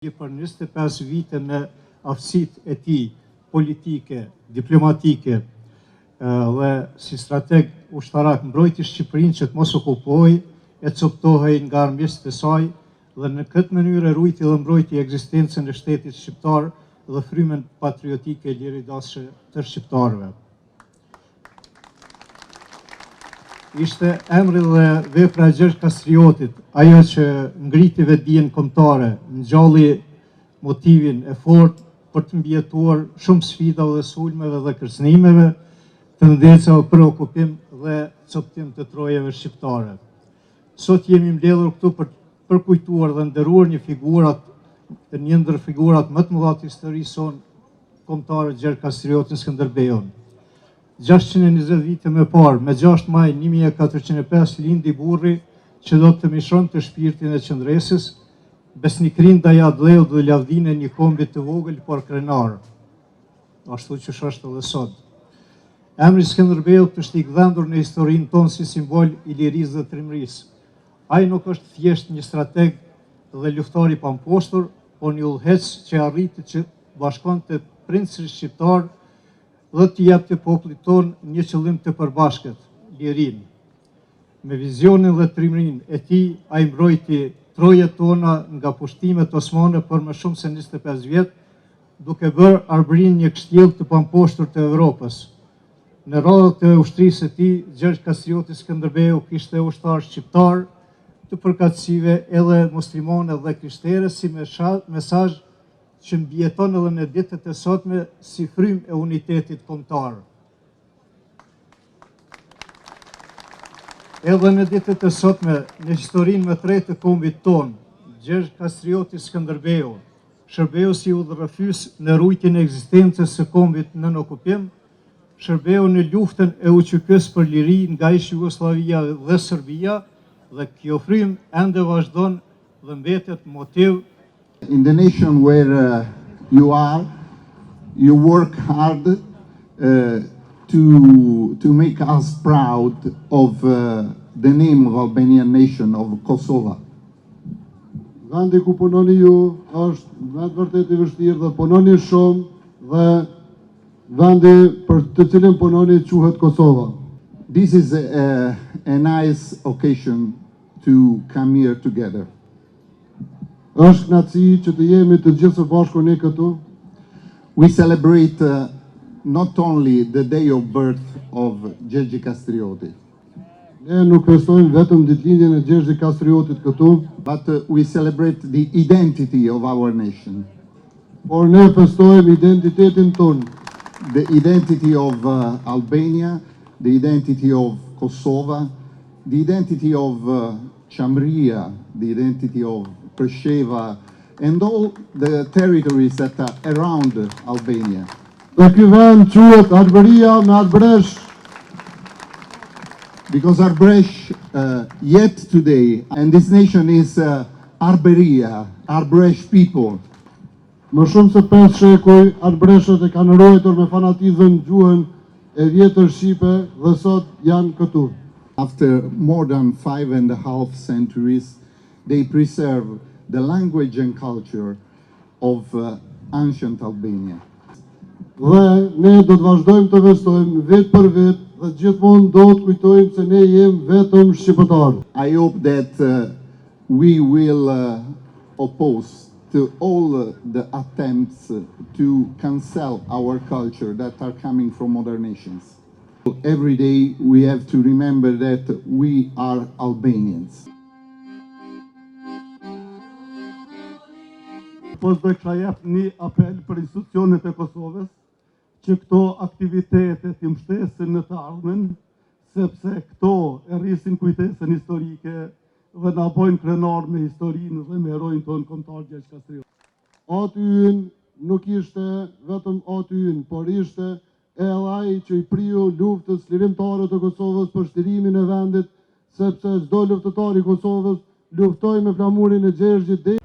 Për 25 vite me aftësitë e tij politike, diplomatike dhe si strateg ushtarak mbrojti Shqipërinë që të mos okupohej e coptohej nga armiqtë e saj dhe në këtë mënyrë ruajti dhe mbrojti ekzistencën e shtetit shqiptar dhe frymën patriotike e liridashe të shqiptarëve. Ishte emri dhe vepra e Gjergj Kastriotit, ajo që ngriti vetdijen kombëtare, ngjalli motivin e fortë për të mbijetuar shumë sfidave dhe sulmeve dhe kërcënimeve, tendencave për okupim dhe coptim të trojeve shqiptare. Sot jemi mbledhur këtu për të përkujtuar dhe nderuar një ndër figurat më të mëdha të historisë sonë kombëtare, Gjergj Kastriotin Skënderbeun. 620 vite më parë, me 6 maj 1405, lindi burri që do të mishonte shpirtin e qendresës, besnikrin ndaj adhleut dhe lavdinë e një kombi të vogël por krenar, ashtu që është edhe sot. Emri Skënderbeut është i gdhendur në historinë tonë si simbol i lirisë dhe trimërisë. Ai nuk është thjesht një strateg dhe luftar i pamposhtur, por një udhëhec që arriti që bashkonte princerin shqiptar dhe të jepte popullit tonë një qëllim të përbashkët, lirinë. Me vizionin dhe trimërinë e tij, ai mbrojti trojet tona nga pushtimet osmane për më shumë se 25 vjet, duke bërë Arbërinë një kështjell të pamposhtur të Evropës. Në radhët e ushtrisë së tij, Gjergj Kastrioti Skënderbeu kishte ushtar shqiptar të përkatësive edhe muslimane dhe krishtere si mesazh që mbijeton edhe në ditët e sotme si frymë e unitetit kombëtar. Edhe në ditët e sotme, në historinë më tretë të kombit tonë, Gjergj Kastrioti Skënderbeu shërbeu si udhërrëfys në ruajtjen e ekzistencës së kombit nën okupim, shërbeu në luftën e UÇK-s për liri nga ish Jugosllavia dhe Serbia, dhe kjo frymë ende vazhdon dhe mbetet motiv. In the nation where you are, you work hard to make us proud of the name of Albanian nation, of Kosova. Vendi ku punoni ju është vend vërtet i vështirë dhe punoni shumë dhe vendi për të cilin punoni quhet Kosova. This is a nice occasion to come here together. Është kënaqësi që të jemi të gjithë së bashku ne këtu. We celebrate not only the day of birth of Gjergj Kastrioti, Ne nuk festojmë vetëm ditëlindjen e Gjergjit Kastriotit këtu, but we celebrate the identity of our nation, por ne festojmë identitetin tonë, the identity of Albania, the identity of Kosova, the identity of Chamria, the identity of Preševa, and all the territories that are around Albania. Dhe ky vend quhet Arbëria me Arbëresh, Because Arbresh yet today, and this nation is Arberia, Arbresh people. më shumë se 5 shekuj Arbëreshët e kanë ruajtur me fanatizëm gjuhën e vjetër shqipe dhe sot janë këtu. After more than 5.5 centuries, they preserve the language and culture of ancient Albania. Dhe ne do të vazhdojmë të festojmë vit për vit dhe gjithmonë do të kujtojmë se ne jemi vetëm shqiptar. I hope that we will oppose to all the attempts to cancel our culture that are coming from other nations. Every day we have to remember that we are Albanians. Po do të jap një apel për institucionet e Kosovës që këto aktivitete të mbështesin në të ardhmen, sepse këto e rrisin kujtesën historike dhe na bojnë krenar me historinë dhe me heroin tonë kombëtar Gjergj Kastrioti. Aty ynë nuk ishte vetëm aty ynë, por ishte edhe ai që i priu luftës lirimtare të Kosovës për shtirimin e vendit, sepse çdo luftëtar i Kosovës luftoi me flamurin e Gjergjit